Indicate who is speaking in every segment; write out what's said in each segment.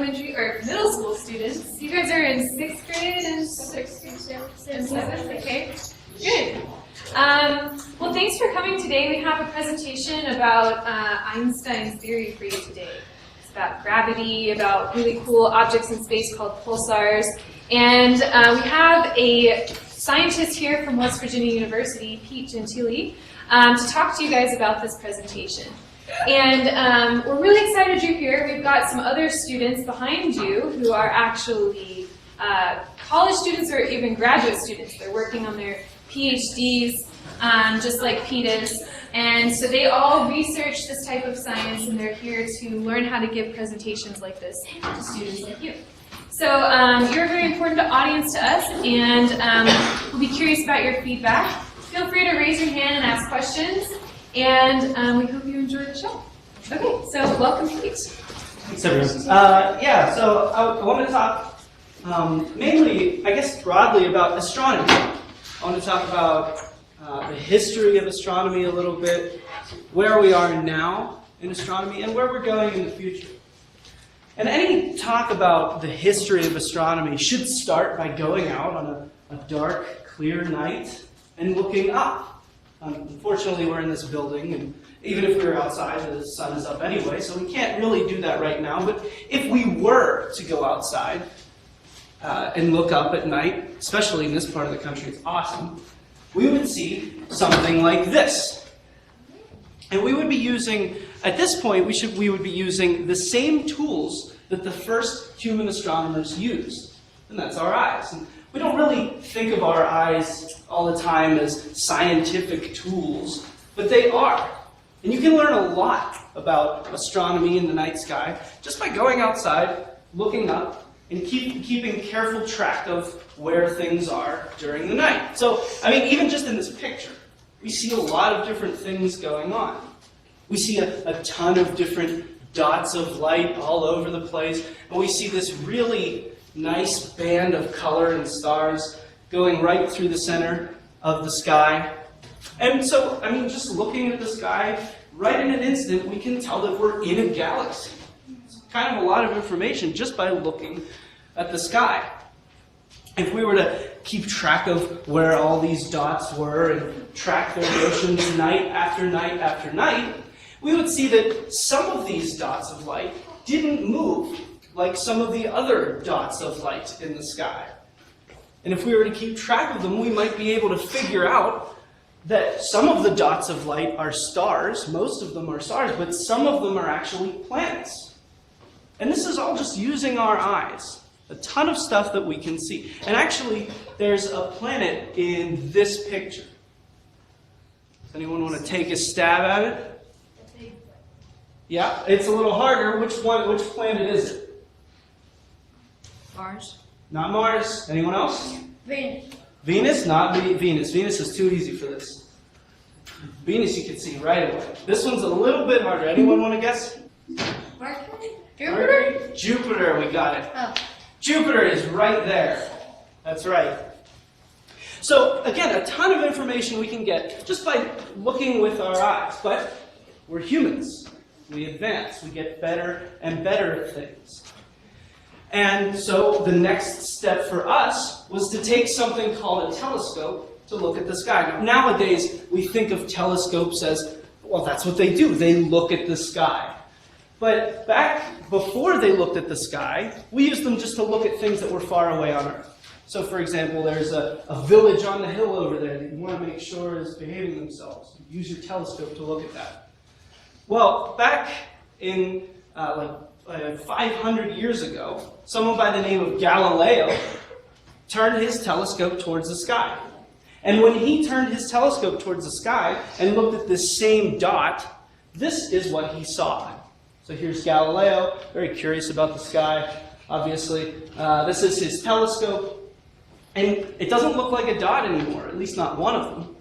Speaker 1: elementary or middle school students. You guys are in 6th grade and 7th, okay? Good. Well, thanks for coming today. We have a presentation about Einstein's theory for you today. It's about gravity, about really cool objects in space called pulsars. And we have a scientist here from West Virginia University, Pete Gentile, to talk to you guys about this presentation. And we're really excited you're here. We've got some other students behind you who are actually college students or even graduate students. They're working on their PhDs, just like Pete is. And so they all research this type of science, and they're here to learn how to give presentations like this to students like you. So you're a very important audience to us, and we'll be curious about your feedback. Feel free to raise your hand and ask questions, and we hope you enjoy the show. Okay, so welcome, Pete.
Speaker 2: Thanks, everyone. So I want to talk mainly, I guess, broadly about astronomy. I want to talk about the history of astronomy a little bit, where we are now in astronomy, and where we're going in the future. And any talk about the history of astronomy should start by going out on a dark, clear night and looking up. Unfortunately, we're in this building, and even if we were outside, the sun is up anyway, so we can't really do that right now. But if we were to go outside and look up at night, especially in this part of the country, it's awesome, we would see something like this. And we would be using, at this point, we would be using the same tools that the first human astronomers used, and that's our eyes. And we don't really think of our eyes all the time as scientific tools, but they are. And you can learn a lot about astronomy in the night sky just by going outside, looking up, and keeping careful track of where things are during the night. So, I mean, even just in this picture, we see a lot of different things going on. We see a ton of different dots of light all over the place, and we see this really nice band of color and stars going right through the center of the sky. And so, I mean, just looking at the sky, right in an instant, we can tell that we're in a galaxy. It's kind of a lot of information just by looking at the sky. If we were to keep track of where all these dots were and track their motions night after night after night, we would see that some of these dots of light didn't move like some of the other dots of light in the sky. And if we were to keep track of them, we might be able to figure out that some of the dots of light are stars, most of them are stars, but some of them are actually planets. And this is all just using our eyes. A ton of stuff that we can see. And actually, there's a planet in this picture. Does anyone want to take a stab at it? Yeah, it's a little harder. Which planet is it?
Speaker 1: Mars.
Speaker 2: Not Mars. Anyone else?
Speaker 3: Venus.
Speaker 2: Venus? Not Venus. Venus is too easy for this. Venus you can see right away. This one's a little bit harder. Anyone want to guess?
Speaker 3: Mercury.
Speaker 2: Jupiter? Jupiter, we got it.
Speaker 3: Oh.
Speaker 2: Jupiter is right there. That's right. So, again, a ton of information we can get just by looking with our eyes. But we're humans. We advance. We get better and better at things. And so the next step for us was to take something called a telescope to look at the sky. Now, nowadays, we think of telescopes as, well, that's what they do. They look at the sky. But back before they looked at the sky, we used them just to look at things that were far away on Earth. So, for example, there's a village on the hill over there that you want to make sure is behaving themselves. Use your telescope to look at that. Well, back in 500 years ago, someone by the name of Galileo turned his telescope towards the sky. And when he turned his telescope towards the sky and looked at this same dot, this is what he saw. So here's Galileo, very curious about the sky, obviously. This is his telescope. And it doesn't look like a dot anymore, at least not one of them.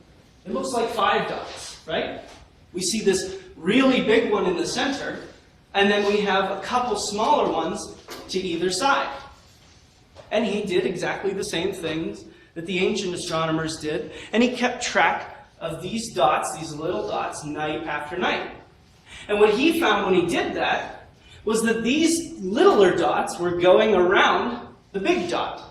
Speaker 2: It looks like 5 dots, right? We see this really big one in the center, and then we have a couple smaller ones to either side. And he did exactly the same things that the ancient astronomers did, and he kept track of these dots, these little dots, night after night. And what he found when he did that was that these littler dots were going around the big dot.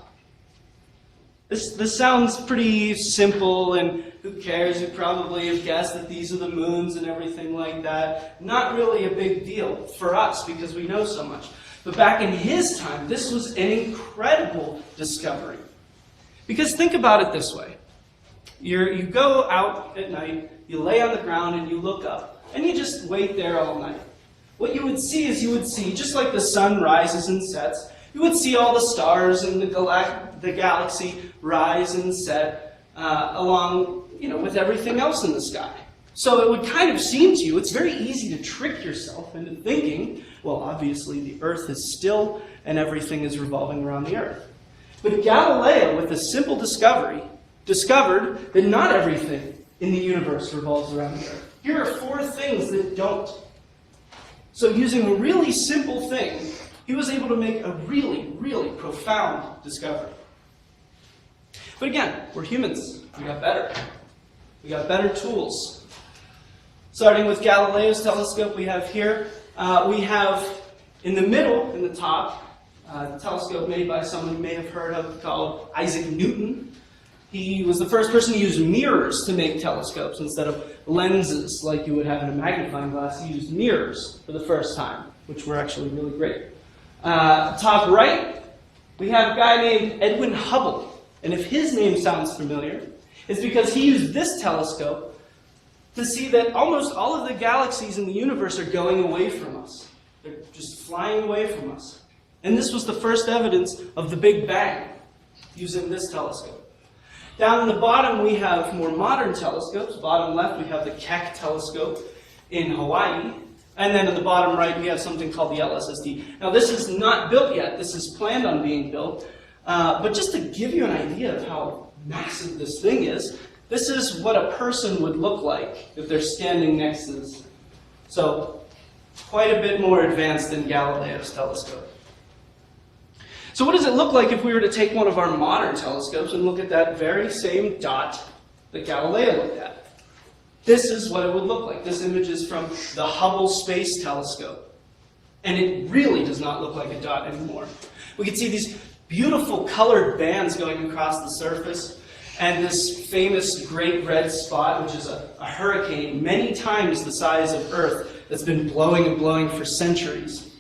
Speaker 2: This sounds pretty simple, and who cares? You probably have guessed that these are the moons and everything like that. Not really a big deal for us because we know so much. But back in his time, this was an incredible discovery. Because think about it this way. You go out at night, you lay on the ground and you look up, and you just wait there all night. What you would see is just like the sun rises and sets, you would see all the stars and the galaxy rise and set along, with everything else in the sky. So it would kind of seem to you, it's very easy to trick yourself into thinking, well, obviously the Earth is still and everything is revolving around the Earth. But Galileo, with a simple discovery, discovered that not everything in the universe revolves around the Earth. Here are 4 things that don't. So using a really simple thing, he was able to make a really, really profound discovery. But again, we're humans. We got better. We got better tools. Starting with Galileo's telescope we have here, we have in the middle, in the top, a telescope made by someone you may have heard of called Isaac Newton. He was the first person to use mirrors to make telescopes instead of lenses like you would have in a magnifying glass. He used mirrors for the first time, which were actually really great. Top right, we have a guy named Edwin Hubble. And if his name sounds familiar, it's because he used this telescope to see that almost all of the galaxies in the universe are going away from us. They're just flying away from us. And this was the first evidence of the Big Bang using this telescope. Down in the bottom, we have more modern telescopes. Bottom left, we have the Keck telescope in Hawaii. And then at the bottom right, we have something called the LSST. Now, this is not built yet. This is planned on being built. But just to give you an idea of how massive this thing is, this is what a person would look like if they're standing next to this. So, quite a bit more advanced than Galileo's telescope. So what does it look like if we were to take one of our modern telescopes and look at that very same dot that Galileo looked at? This is what it would look like. This image is from the Hubble Space Telescope. And it really does not look like a dot anymore. We can see these beautiful colored bands going across the surface, and this famous great red spot, which is a hurricane many times the size of Earth that's been blowing and blowing for centuries.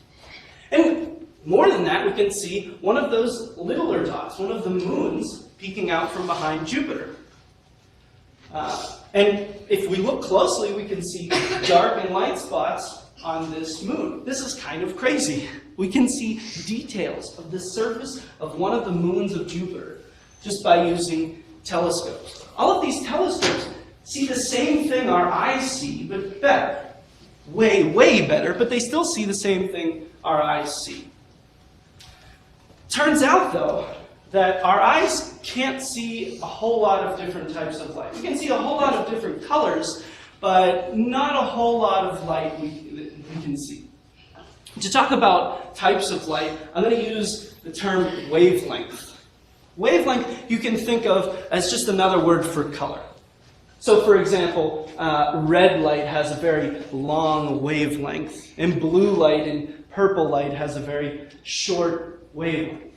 Speaker 2: And more than that, we can see one of those littler dots, one of the moons, peeking out from behind Jupiter. And if we look closely, we can see dark and light spots on this moon. This is kind of crazy. We can see details of the surface of one of the moons of Jupiter just by using telescopes. All of these telescopes see the same thing our eyes see, but better. Way, way better, but they still see the same thing our eyes see. Turns out, though, that our eyes can't see a whole lot of different types of light. We can see a whole lot of different colors, but not a whole lot of light we can see. To talk about types of light, I'm going to use the term wavelength. Wavelength you can think of as just another word for color. So, for example, red light has a very long wavelength, and blue light and purple light has a very short wavelength.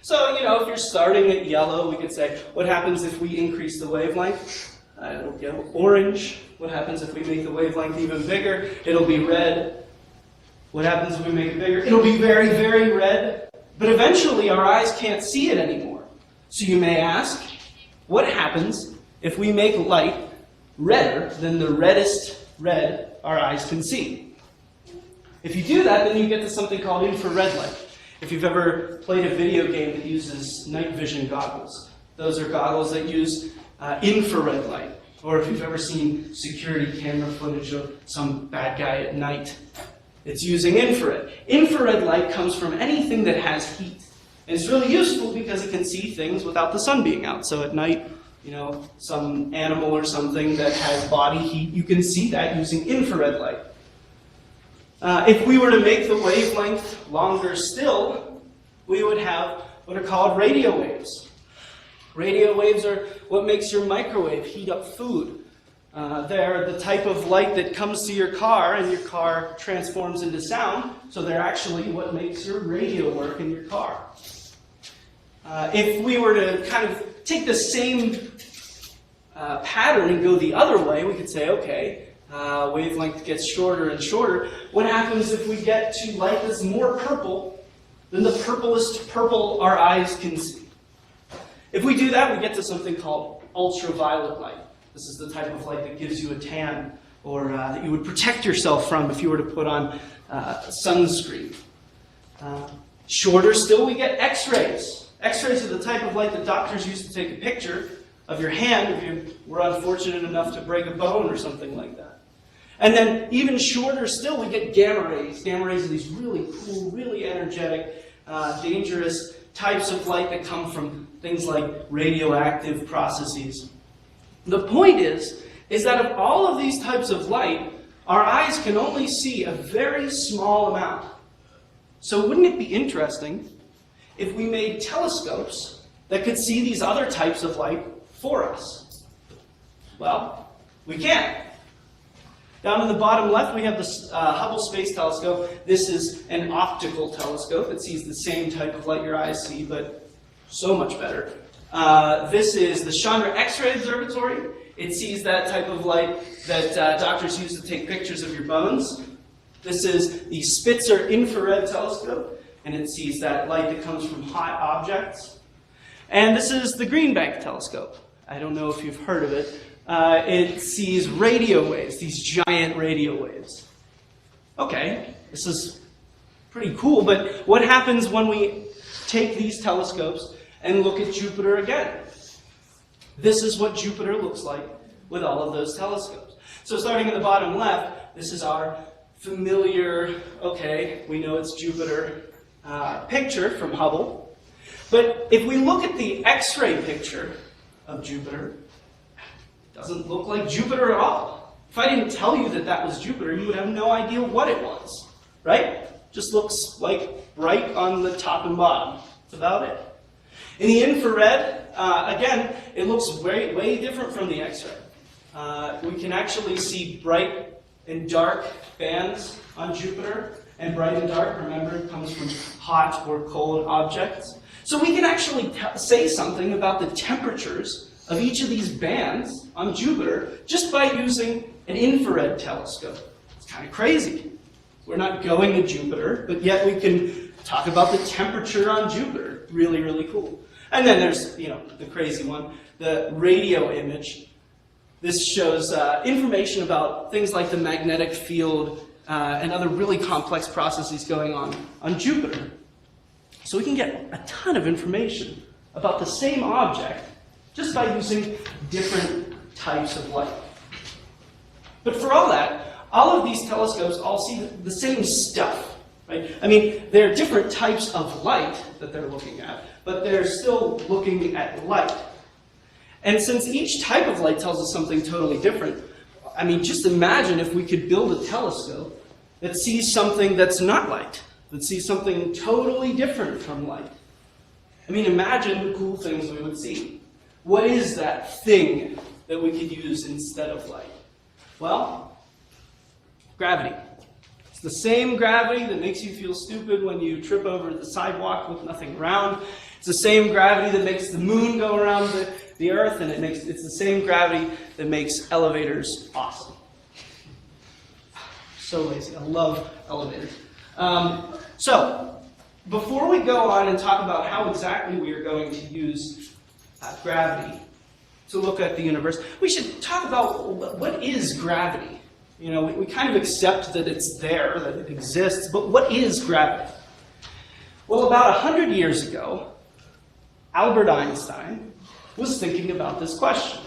Speaker 2: So, if you're starting at yellow, we could say, what happens if we increase the wavelength? It'll go orange. What happens if we make the wavelength even bigger? It'll be red. What happens if we make it bigger? It'll be very, very red. But eventually, our eyes can't see it anymore. So you may ask, what happens if we make light redder than the reddest red our eyes can see? If you do that, then you get to something called infrared light. If you've ever played a video game that uses night vision goggles, those are goggles that use infrared light. Or if you've ever seen security camera footage of some bad guy at night, it's using infrared. Infrared light comes from anything that has heat. And it's really useful because it can see things without the sun being out. So at night, some animal or something that has body heat, you can see that using infrared light. If we were to make the wavelength longer still, we would have what are called radio waves. Radio waves are what makes your microwave heat up food. They're the type of light that comes to your car and your car transforms into sound. So they're actually what makes your radio work in your car. If we were to kind of take the same pattern and go the other way, we could say, okay, wavelength gets shorter and shorter. What happens if we get to light that's more purple than the purplest purple our eyes can see? If we do that, we get to something called ultraviolet light. This is the type of light that gives you a tan, or that you would protect yourself from if you were to put on sunscreen. Shorter still, we get X-rays. X-rays are the type of light that doctors use to take a picture of your hand if you were unfortunate enough to break a bone or something like that. And then even shorter still, we get gamma rays. Gamma rays are these really cool, really energetic, dangerous types of light that come from things like radioactive processes. The point is that of all of these types of light, our eyes can only see a very small amount. So wouldn't it be interesting if we made telescopes that could see these other types of light for us? Well, we can. Down in the bottom left, we have the Hubble Space Telescope. This is an optical telescope. It sees the same type of light your eyes see, but so much better. This is the Chandra X-ray Observatory. It sees that type of light that doctors use to take pictures of your bones. This is the Spitzer Infrared Telescope, and it sees that light that comes from hot objects. And this is the Green Bank Telescope. I don't know if you've heard of it. It sees radio waves, these giant radio waves. Okay, this is pretty cool, but what happens when we take these telescopes and look at Jupiter again? This is what Jupiter looks like with all of those telescopes. So starting in the bottom left, this is our familiar, okay, we know it's Jupiter picture from Hubble. But if we look at the X-ray picture of Jupiter, it doesn't look like Jupiter at all. If I didn't tell you that that was Jupiter, you would have no idea what it was, right? Just looks like bright on the top and bottom. That's about it. In the infrared, again, it looks way different from the X-ray. We can actually see bright and dark bands on Jupiter. And bright and dark, remember, comes from hot or cold objects. So we can actually say something about the temperatures of each of these bands on Jupiter just by using an infrared telescope. It's kind of crazy. We're not going to Jupiter, but yet we can talk about the temperature on Jupiter. Really, really cool. And then there's, the crazy one, the radio image. This shows information about things like the magnetic field and other really complex processes going on Jupiter. So we can get a ton of information about the same object just by using different types of light. But for all that, all of these telescopes all see the same stuff, right? I mean, there are different types of light that they're looking at, but they're still looking at light. And since each type of light tells us something totally different, I mean, just imagine if we could build a telescope that sees something that's not light, that sees something totally different from light. I mean, imagine the cool things we would see. What is that thing that we could use instead of light? Well, gravity. It's the same gravity that makes you feel stupid when you trip over the sidewalk with nothing around. It's the same gravity that makes the moon go around the Earth, and it's the same gravity that makes elevators awesome. So lazy. I love elevators. So, before we go on and talk about how exactly we are going to use gravity to look at the universe, we should talk about what is gravity. We kind of accept that it's there, that it exists, but what is gravity? Well, about 100 years ago, Albert Einstein was thinking about this question.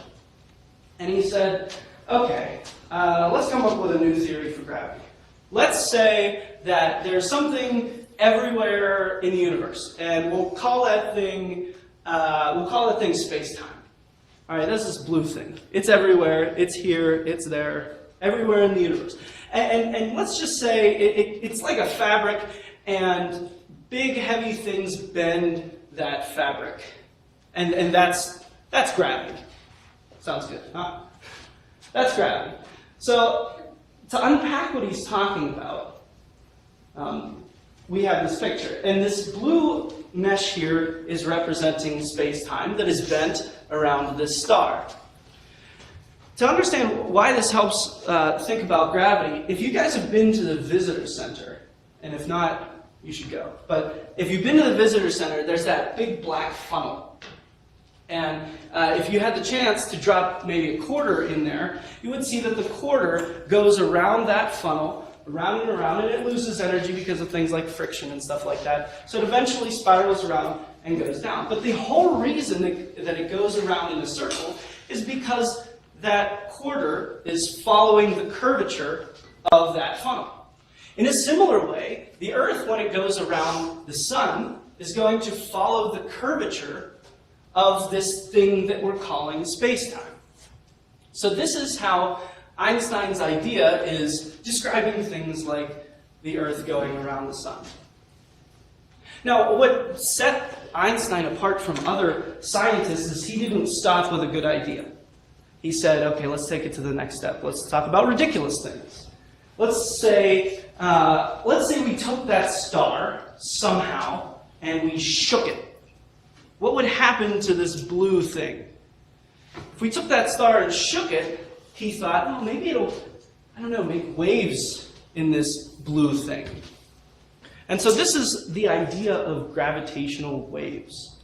Speaker 2: And he said, okay, let's come up with a new theory for gravity. Let's say that there's something everywhere in the universe, and we'll call that thing space-time. All right, that's this blue thing. It's everywhere. It's here. It's there. Everywhere in the universe. And let's just say it's like a fabric, and big, heavy things bend that fabric. And that's gravity. Sounds good, huh? That's gravity. So to unpack what he's talking about, we have this picture. And this blue mesh here is representing space-time that is bent around this star. To understand why this helps think about gravity, if you guys have been to the visitor center, and if not, you should go. But if you've been to the visitor center, there's that big black funnel. And if you had the chance to drop maybe a quarter in there, you would see that the quarter goes around that funnel, around and around, and it loses energy because of things like friction and stuff like that. So it eventually spirals around and goes down. But the whole reason that it goes around in a circle is because that quarter is following the curvature of that funnel. In a similar way, the Earth, when it goes around the sun, is going to follow the curvature of this thing that we're calling space-time. So this is how Einstein's idea is describing things like the Earth going around the sun. Now, what set Einstein apart from other scientists is he didn't stop with a good idea. He said, okay, let's take it to the next step. Let's talk about ridiculous things. Let's say we took that star somehow and we shook it. What would happen to this blue thing? If we took that star and shook it, he thought, oh, maybe it'll, make waves in this blue thing. And so this is the idea of gravitational waves.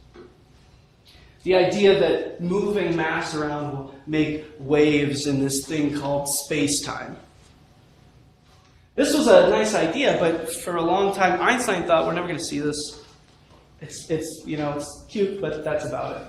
Speaker 2: The idea that moving mass around will make waves in this thing called space-time. This was a nice idea, but for a long time, Einstein thought we're never going to see this. It's cute, but that's about it.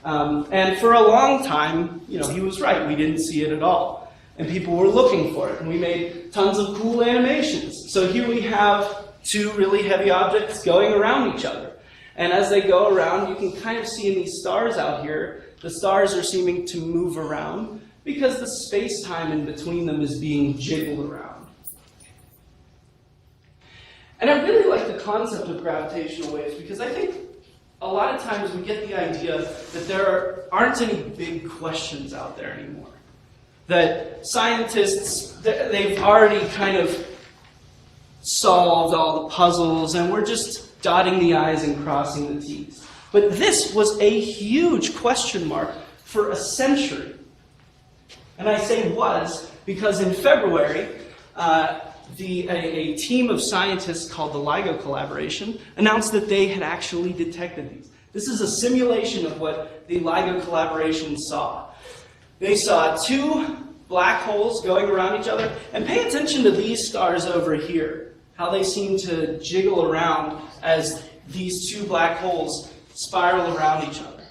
Speaker 2: And for a long time, he was right. We didn't see it at all. And people were looking for it. And we made tons of cool animations. So here we have two really heavy objects going around each other. And as they go around, you can kind of see in these stars out here, the stars are seeming to move around because the space-time in between them is being jiggled around. And I really like the concept of gravitational waves because I think a lot of times we get the idea that there aren't any big questions out there anymore. That scientists, they've already kind of solved all the puzzles and we're just dotting the I's and crossing the T's. But this was a huge question mark for a century. And I say was because in February, a team of scientists called the LIGO collaboration announced that they had actually detected these. This is a simulation of what the LIGO collaboration saw. They saw two black holes going around each other, and pay attention to these stars over here, how they seem to jiggle around as these two black holes spiral around each other.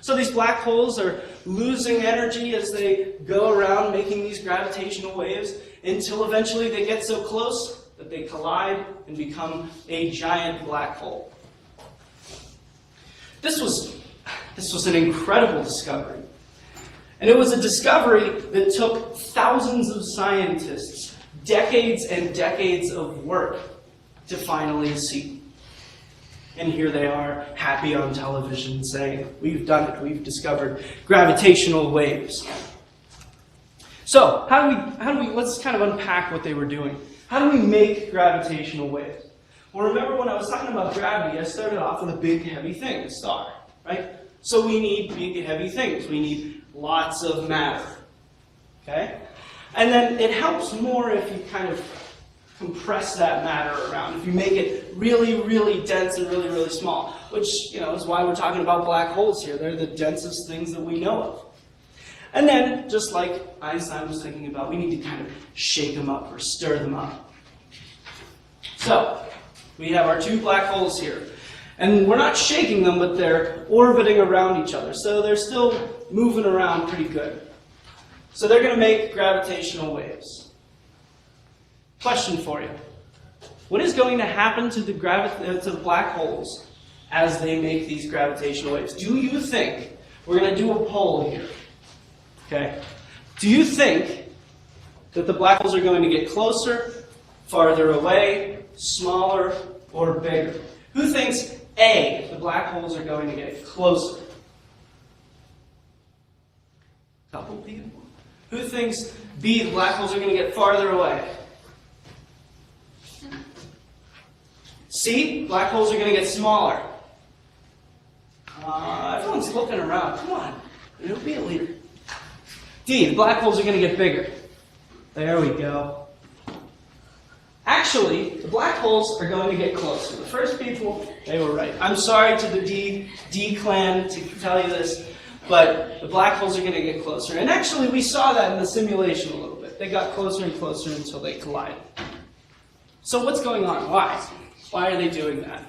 Speaker 2: So these black holes are losing energy as they go around making these gravitational waves until eventually they get so close that they collide and become a giant black hole. This was an incredible discovery. And it was a discovery that took thousands of scientists, decades and decades of work to finally see. And here they are, happy on television, saying, we've done it, we've discovered gravitational waves. So, let's kind of unpack what they were doing. How do we make gravitational waves? Well, remember when I was talking about gravity, I started off with a big, heavy thing, a star, right? So we need big, heavy things. We need lots of matter, okay? And then it helps more if you kind of compress that matter around, if you make it really, really dense and really, really small, which, is why we're talking about black holes here. They're the densest things that we know of. And then, just like Einstein was thinking about, we need to kind of shake them up or stir them up. So, we have our two black holes here. And we're not shaking them, but they're orbiting around each other. So they're still moving around pretty good. So they're going to make gravitational waves. Question for you. What is going to happen to the black holes as they make these gravitational waves? Do you think, we're going to do a poll here, okay? Do you think that the black holes are going to get closer, farther away, smaller, or bigger? Who thinks A, the black holes are going to get closer? Couple people. Who thinks B, the black holes are going to get farther away? C, black holes are going to get smaller. Everyone's looking around. Come on, be a leader. D, the black holes are going to get bigger. There we go. Actually, the black holes are going to get closer. The first people, they were right. I'm sorry to the D clan to tell you this, but the black holes are going to get closer. And actually, we saw that in the simulation a little bit. They got closer and closer until they collided. So what's going on? Why? Why are they doing that?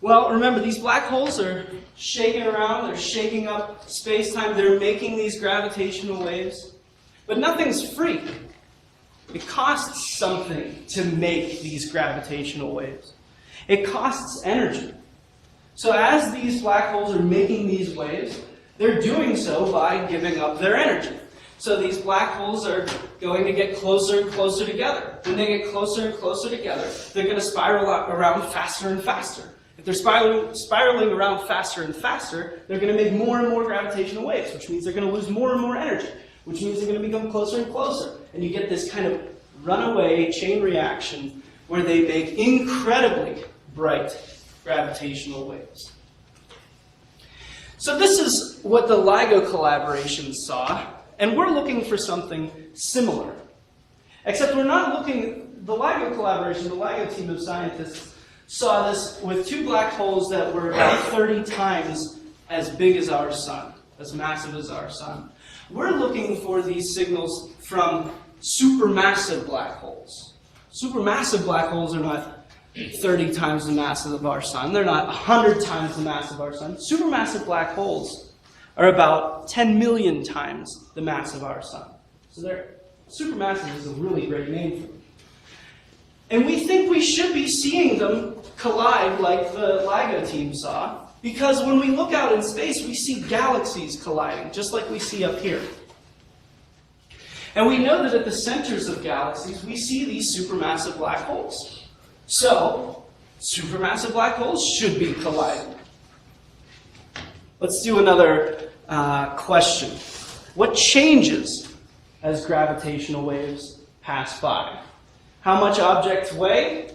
Speaker 2: Well, remember, these black holes are shaking around. They're shaking up space-time. They're making these gravitational waves. But nothing's free. It costs something to make these gravitational waves. It costs energy. So as these black holes are making these waves, they're doing so by giving up their energy. So these black holes are going to get closer and closer together. When they get closer and closer together, they're going to spiral around faster and faster. If they're spiraling around faster and faster, they're going to make more and more gravitational waves, which means they're going to lose more and more energy, which means they're going to become closer and closer. And you get this kind of runaway chain reaction where they make incredibly bright gravitational waves. So this is what the LIGO collaboration saw, and we're looking for something similar. Except we're not looking, the LIGO collaboration, the LIGO team of scientists, saw this with two black holes that were about 30 times as big as our sun, as massive as our sun. We're looking for these signals from supermassive black holes. Supermassive black holes are not 30 times the mass of our sun. They're not 100 times the mass of our sun. Supermassive black holes are about 10 million times the mass of our sun. So supermassive is a really great name for them. And we think we should be seeing them collide like the LIGO team saw, because when we look out in space, we see galaxies colliding, just like we see up here. And we know that at the centers of galaxies, we see these supermassive black holes. So, supermassive black holes should be colliding. Let's do another question. What changes as gravitational waves pass by? How much objects weigh,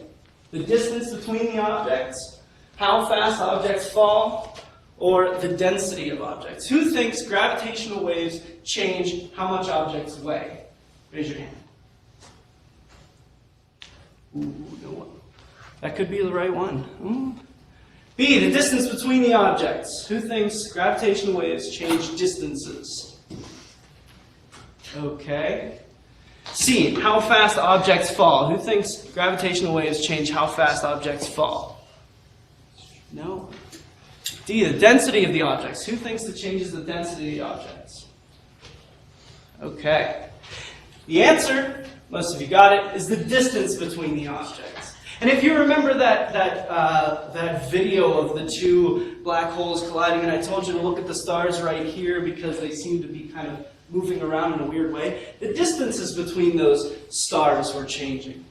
Speaker 2: the distance between the objects, how fast objects fall, or the density of objects. Who thinks gravitational waves change how much objects weigh? Raise your hand. Ooh, no one. That could be the right one. B, the distance between the objects. Who thinks gravitational waves change distances? Okay. C, how fast objects fall. Who thinks gravitational waves change how fast objects fall? No. D, the density of the objects. Who thinks it changes the density of the objects? Okay. The answer, most of you got it, is the distance between the objects. And if you remember that video of the two black holes colliding, and I told you to look at the stars right here because they seem to be kind of moving around in a weird way, the distances between those stars were changing.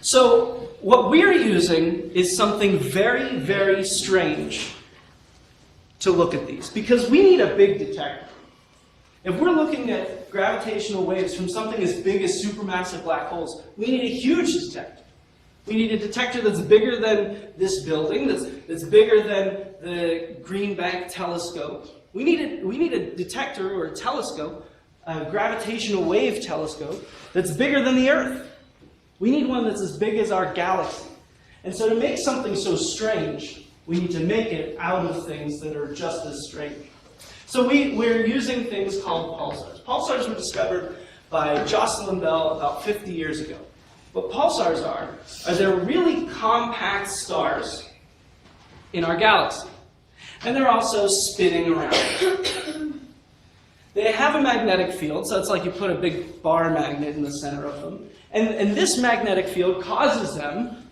Speaker 2: So what we're using is something very, very strange to look at these, because we need a big detector. If we're looking at gravitational waves from something as big as supermassive black holes, we need a huge detector. We need a detector that's bigger than this building, that's bigger than the Green Bank telescope. We need a detector or a telescope, a gravitational wave telescope, that's bigger than the Earth. We need one that's as big as our galaxy. And so to make something so strange, we need to make it out of things that are just as strange. So we're using things called pulsars. Pulsars were discovered by Jocelyn Bell about 50 years ago. What pulsars are they're really compact stars in our galaxy. And they're also spinning around. They have a magnetic field, so it's like you put a big bar magnet in the center of them. And this magnetic field causes them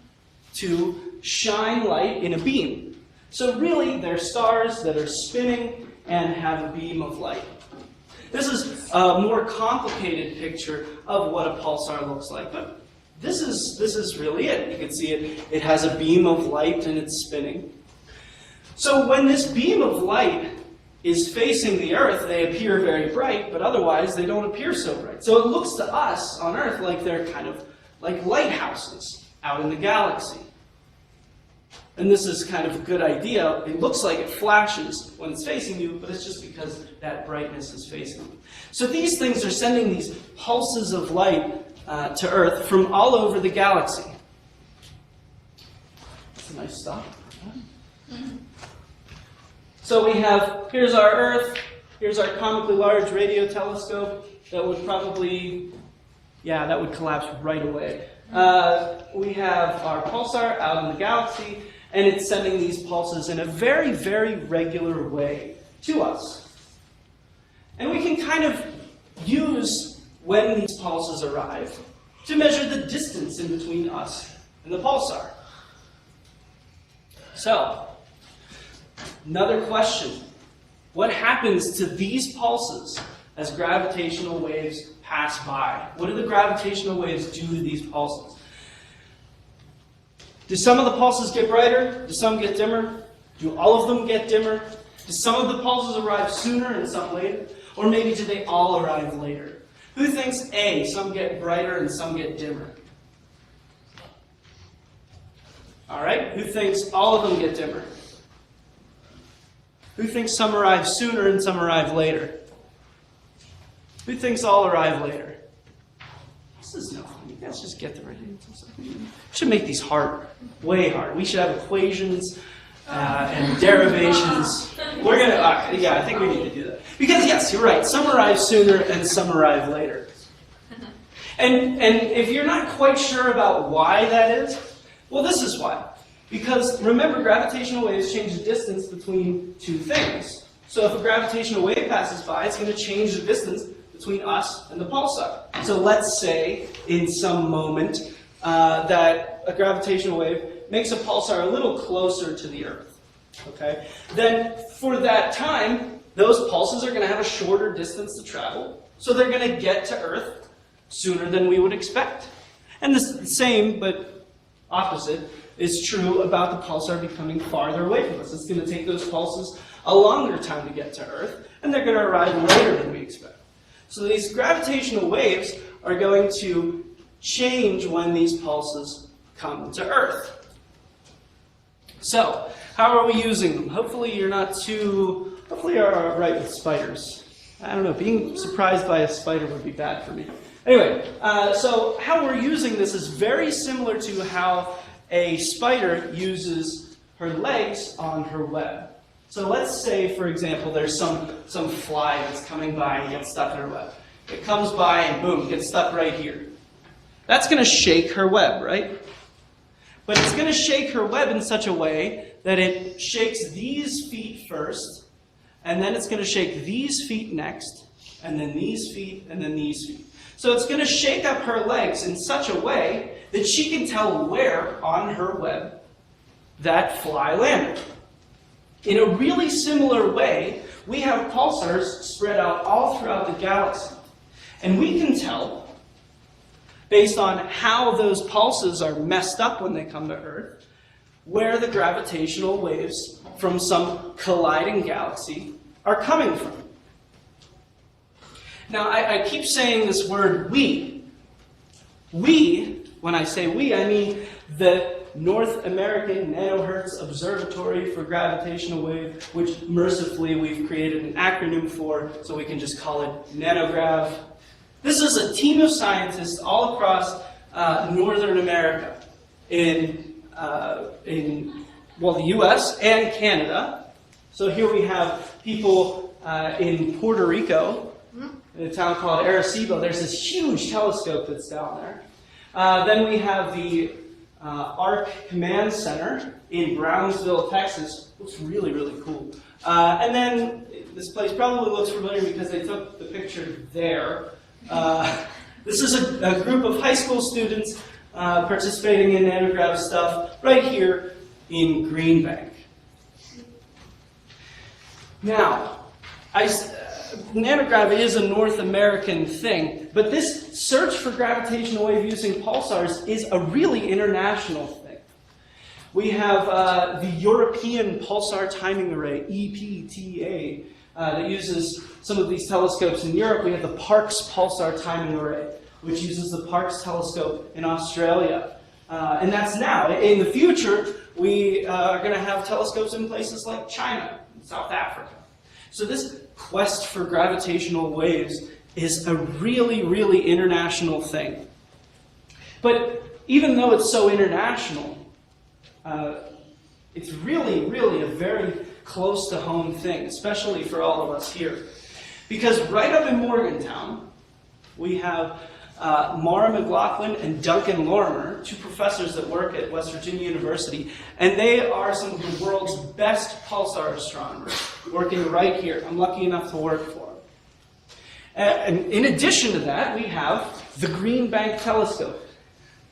Speaker 2: to shine light in a beam. So really, they're stars that are spinning and have a beam of light. This is a more complicated picture of what a pulsar looks like, but this is really it. You can see it has a beam of light and it's spinning. So when this beam of light is facing the Earth, they appear very bright, but otherwise they don't appear so bright. So it looks to us on Earth like they're kind of like lighthouses out in the galaxy. And this is kind of a good idea. It looks like it flashes when it's facing you, but it's just because that brightness is facing you. So these things are sending these pulses of light to Earth from all over the galaxy. That's a nice stop. So we have, here's our Earth, here's our comically large radio telescope that would probably, that would collapse right away. We have our pulsar out in the galaxy, and it's sending these pulses in a very, very regular way to us. And we can kind of use when these pulses arrive to measure the distance in between us and the pulsar. So, another question. What happens to these pulses as gravitational waves pass by? What do the gravitational waves do to these pulses? Do some of the pulses get brighter? Do some get dimmer? Do all of them get dimmer? Do some of the pulses arrive sooner and some later? Or maybe do they all arrive later? Who thinks A, some get brighter and some get dimmer? All right, who thinks all of them get dimmer? Who thinks some arrive sooner and some arrive later? Who thinks all arrive later? This is no fun. You guys just get the right answers. We should make these hard, way hard. We should have equations and derivations. We're going to, I think we need to do that. Because yes, you're right. Some arrive sooner and some arrive later. And if you're not quite sure about why that is, well, this is why. Because remember, gravitational waves change the distance between two things. So if a gravitational wave passes by, it's going to change the distance between us and the pulsar. So let's say in some moment that a gravitational wave makes a pulsar a little closer to the Earth. Okay? Then for that time, those pulses are going to have a shorter distance to travel. So they're going to get to Earth sooner than we would expect. And the same, but opposite, is true about the pulsar becoming farther away from us. It's going to take those pulses a longer time to get to Earth, and they're going to arrive later than we expect. So these gravitational waves are going to change when these pulses come to Earth. So, how are we using them? Hopefully you're all right with spiders. I don't know, being surprised by a spider would be bad for me. Anyway, so how we're using this is very similar to how a spider uses her legs on her web. So let's say, for example, there's some fly that's coming by and gets stuck in her web. It comes by and boom, gets stuck right here. That's going to shake her web, right? But it's going to shake her web in such a way that it shakes these feet first, and then it's going to shake these feet next, and then these feet, and then these feet. So it's going to shake up her legs in such a way that she can tell where on her web that fly landed. In a really similar way, we have pulsars spread out all throughout the galaxy. And we can tell, based on how those pulses are messed up when they come to Earth, where the gravitational waves from some colliding galaxy are coming from. Now, I keep saying this word we. We, when I say we, I mean the North American Nanohertz Observatory for Gravitational Wave, which mercifully we've created an acronym for, so we can just call it NANOGrav. This is a team of scientists all across Northern America in the US and Canada. So here we have people in Puerto Rico, in a town called Arecibo. There's this huge telescope that's down there. Then we have the ARC Command Center in Brownsville, Texas. Looks really, really cool. And then this place probably looks familiar because they took the picture there. This is a group of high school students participating in NANOGrav stuff right here in Green Bank. Now, NANOGrav is a North American thing, but this search for gravitational wave-using pulsars is a really international thing. We have the European Pulsar Timing Array, EPTA, that uses some of these telescopes in Europe. We have the Parkes Pulsar Timing Array, which uses the Parkes telescope in Australia. And that's now. In the future, we are going to have telescopes in places like China and South Africa. So this quest for gravitational waves is a really, really international thing. But even though it's so international, it's really, really a very close to home thing, especially for all of us here. Because right up in Morgantown, we have Mara McLaughlin and Duncan Lorimer, two professors that work at West Virginia University, and they are some of the world's best pulsar astronomers working right here. I'm lucky enough to work for them. And in addition to that, we have the Green Bank telescope.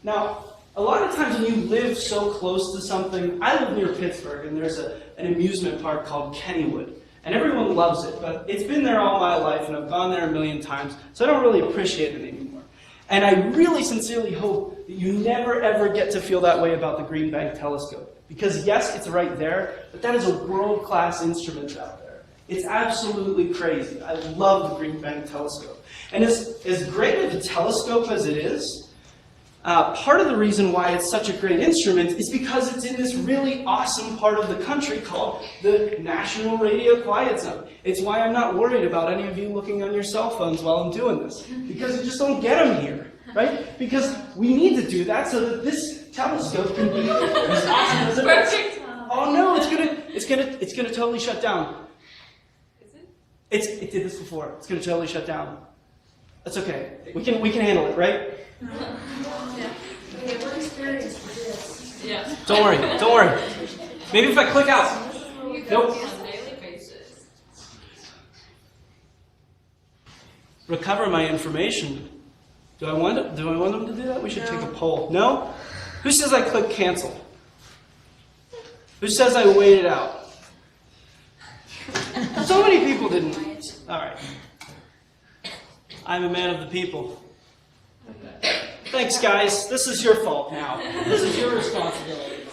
Speaker 2: Now, a lot of times when you live so close to something, I live near Pittsburgh, and there's an amusement park called Kennywood. And everyone loves it, but it's been there all my life, and I've gone there a million times, so I don't really appreciate it anymore. And I really sincerely hope that you never ever get to feel that way about the Green Bank telescope. Because yes, it's right there, but that is a world-class instrument out there. It's absolutely crazy. I love the Green Bank telescope. And as great of a telescope as it is, part of the reason why it's such a great instrument is because it's in this really awesome part of the country called the National Radio Quiet Zone. It's why I'm not worried about any of you looking on your cell phones while I'm doing this, because you just don't get them here, right? Because we need to do that so that this telescope can be as awesome as it is. Oh no, it's gonna totally shut down.
Speaker 1: Is it?
Speaker 2: It did this before. It's gonna totally shut down. That's okay. We can handle it, right?
Speaker 3: Yeah. Okay, we're experienced with this.
Speaker 1: Yeah.
Speaker 2: Don't worry. Maybe if I click out. Nope.
Speaker 1: On a daily basis.
Speaker 2: Recover my information. Do I want them to do that? We should take a poll. No? Who says I click cancel? Who says I wait it out? So many people didn't. All right. I'm a man of the people. Thanks, guys. This is your fault now. This is your responsibility.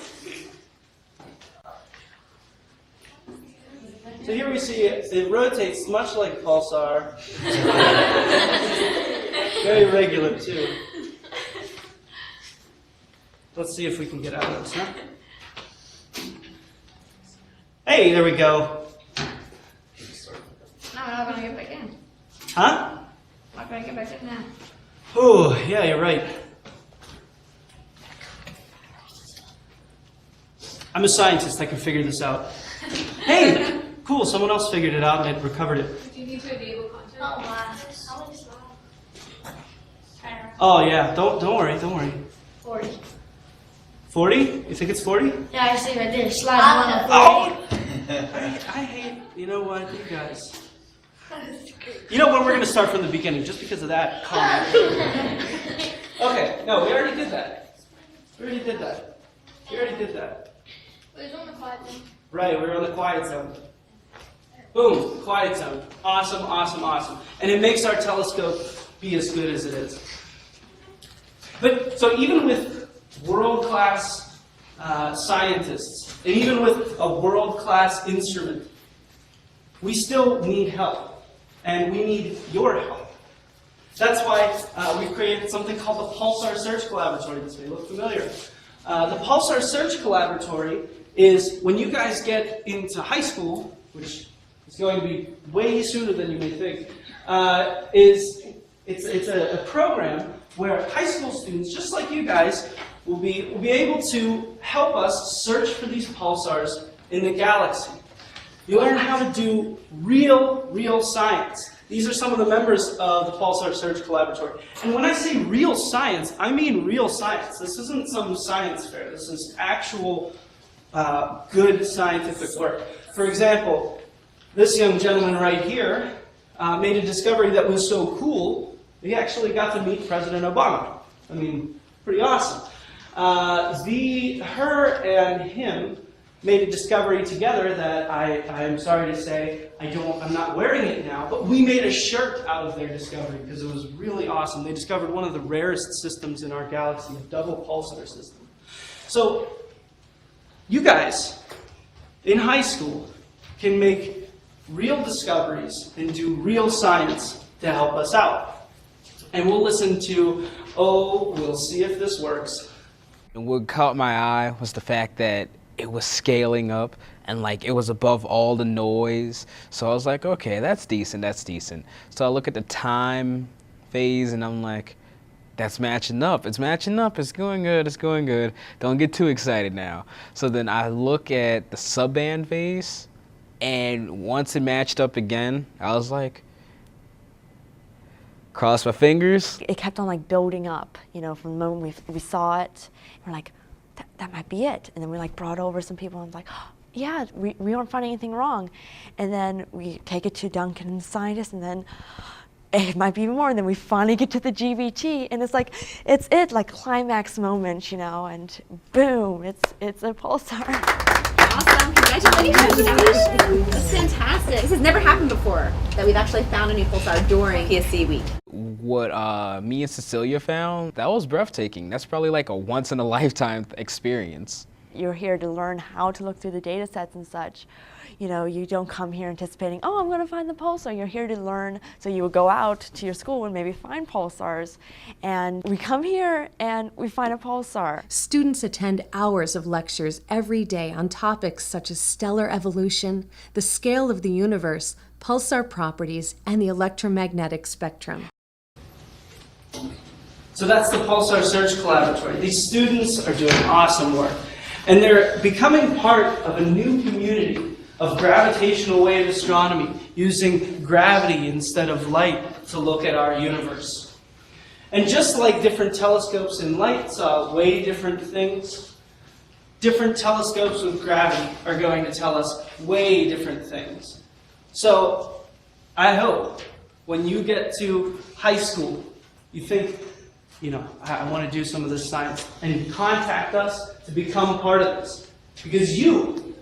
Speaker 2: So here we see it rotates much like a pulsar. Very regular, too. Let's see if we can get out of this, huh? Hey, there we go.
Speaker 3: No, we're not going to get back in.
Speaker 2: Huh?
Speaker 3: I'm not going to get back in now.
Speaker 2: Oh, yeah, you're right. I'm a scientist. I can figure this out. Hey, cool. Someone else figured it out and it recovered it.
Speaker 1: Do you need to enable content?
Speaker 3: Oh, wow. How many slides?
Speaker 2: Oh, yeah. Don't worry.
Speaker 3: 40.
Speaker 2: 40? You think it's 40?
Speaker 3: Yeah, I see right there. Slide 1 of 40.
Speaker 2: Oh! I hate, you know what, you guys. You know what, we're going to start from the beginning, just because of that comment. Okay, no, we already did that.
Speaker 3: It was on the quiet thing.
Speaker 2: Right, we were on the quiet zone. Boom, quiet zone. Awesome. And it makes our telescope be as good as it is. But, so even with world-class scientists, and even with a world-class instrument, we still need help. And we need your help. That's why we've created something called the Pulsar Search Collaboratory. This may look familiar. The Pulsar Search Collaboratory is when you guys get into high school, which is going to be way sooner than you may think, it's a program where high school students, just like you guys, will be able to help us search for these pulsars in the galaxy. You learn how to do real science. These are some of the members of the Pulsar Search Collaboratory. And when I say real science, I mean real science. This isn't some science fair. This is actual good scientific work. For example, this young gentleman right here made a discovery that was so cool, he actually got to meet President Obama. I mean, pretty awesome. Her and him made a discovery together that I'm sorry to say I'm not wearing it now, but we made a shirt out of their discovery because it was really awesome. They discovered one of the rarest systems in our galaxy, a double pulsar system. So you guys in high school can make real discoveries and do real science to help us out. And we'll listen to, we'll see if this works.
Speaker 4: And what caught my eye was the fact that it was scaling up and like it was above all the noise. So I was like, okay, that's decent, that's decent. So I look at the time phase and I'm like, that's matching up, it's matching up, it's going good, it's going good. Don't get too excited now. So then I look at the subband phase, and once it matched up again, I was like, cross my fingers.
Speaker 5: It kept on like building up, you know, from the moment we saw it. We're like, that might be it. And then we like brought over some people and like, oh, yeah, we weren't finding anything wrong. And then we take it to Duncan and the scientists, and then it might be even more. And then we finally get to the GBT, and it's like, it's like climax moment, you know, and boom, it's a pulsar.
Speaker 6: Awesome, congratulations. That's fantastic. This has never happened before, that we've actually found a new pulsar during PSC week.
Speaker 4: What me and Cecilia found, that was breathtaking. That's probably like a once-in-a-lifetime experience.
Speaker 5: You're here to learn how to look through the data sets and such. You know, you don't come here anticipating, oh, I'm going to find the pulsar. You're here to learn, so you would go out to your school and maybe find pulsars. And we come here and we find a pulsar.
Speaker 3: Students attend hours of lectures every day on topics such as stellar evolution, the scale of the universe, pulsar properties, and the electromagnetic spectrum.
Speaker 2: So that's the Pulsar Search Collaboratory. These students are doing awesome work. And they're becoming part of a new community of gravitational wave astronomy, using gravity instead of light to look at our universe. And just like different telescopes and light saw way different things, different telescopes with gravity are going to tell us way different things. So I hope when you get to high school, you think, you know, I want to do some of this science, and you contact us to become part of this. Because you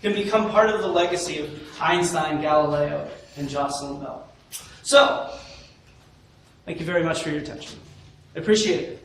Speaker 2: can become part of the legacy of Einstein, Galileo, and Jocelyn Bell. So, thank you very much for your attention. I appreciate it.